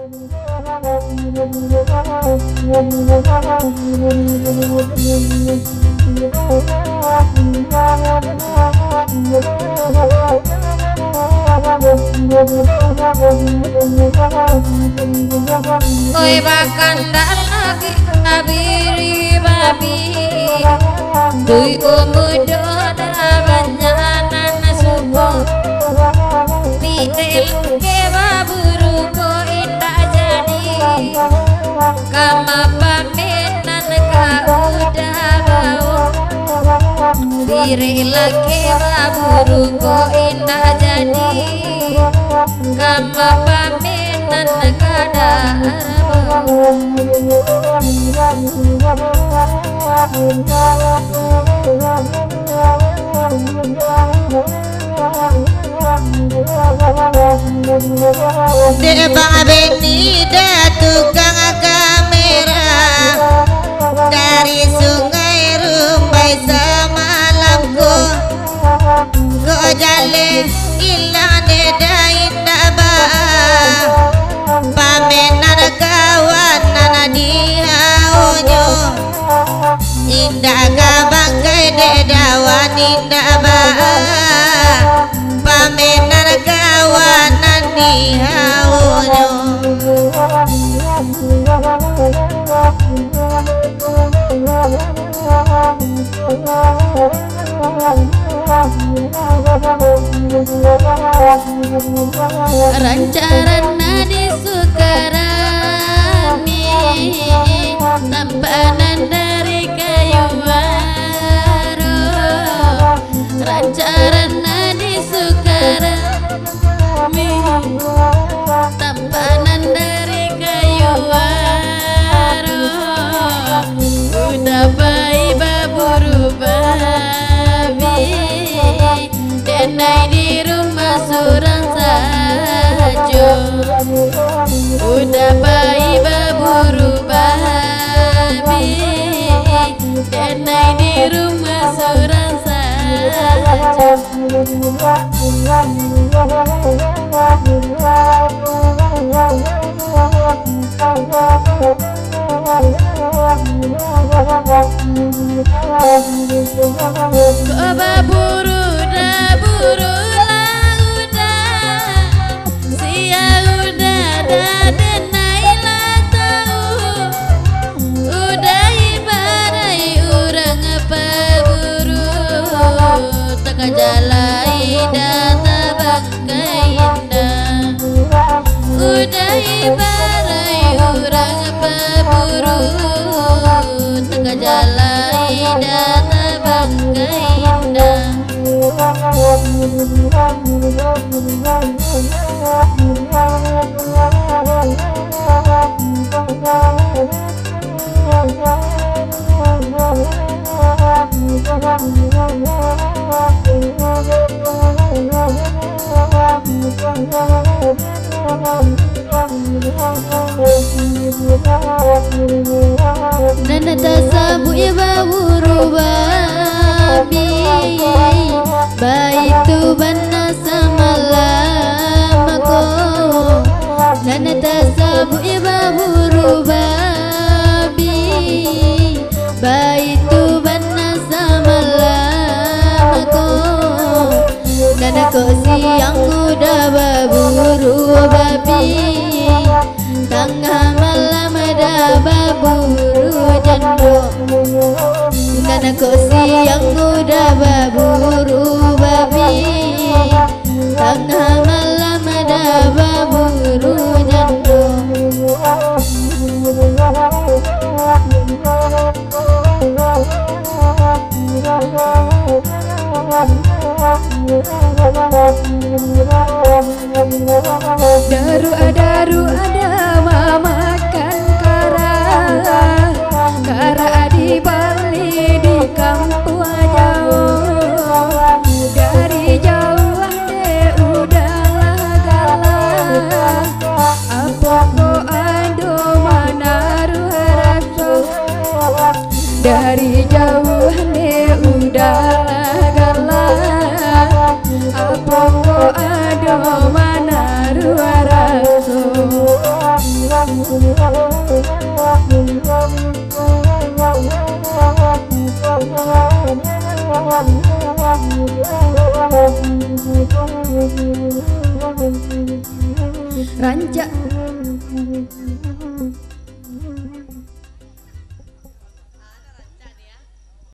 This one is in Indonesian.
Oi bakandal lagi kabiri babi Dui umudo da banyanan suko Pikil ke baburu ko indah jadi Kama paminan ka udah bau Diri lagi baburu ko indah jadi Kama paminan ka darabau Debang Beni da tukang kamera dari sungai Rumbai semalamku go jale ilang da indah ba pamenan kawanan di haunyo indah kabangkai dedawan indah ba pamenan kawanan di haunyo Rancaran nadi sukarami tampanan dari kayu baru Rancaran nadi sukarami tampanan dari kayu baru Udah bayi baburu babi Denai di rumah surang sajo Udah bayi baburu babi Denai di rumah surang sajo Ko baburu da buru lauda Sia udah da denai lah tahu Udah ibarai urang paburu Teka jalai data bangkai indah Udah ibarai urang paburu Teka jalai data bangkai indah Dan tasabu baburu babi Baitu banna samalam aku Dan tasabu baburu babi Baitu banna samalam aku Dan aku siang udah baburu babi Tengah malam ada baburu jando Dan aku siang udah baburu babi Tengah malam ada baburu jando Daru ada mamakan kara di Bali di kampung jauh dari jauh ade udahlah galah apa ko ado manaru harapso dari jauh ade udahlah galah apa ko ado manaru harapso Thank you.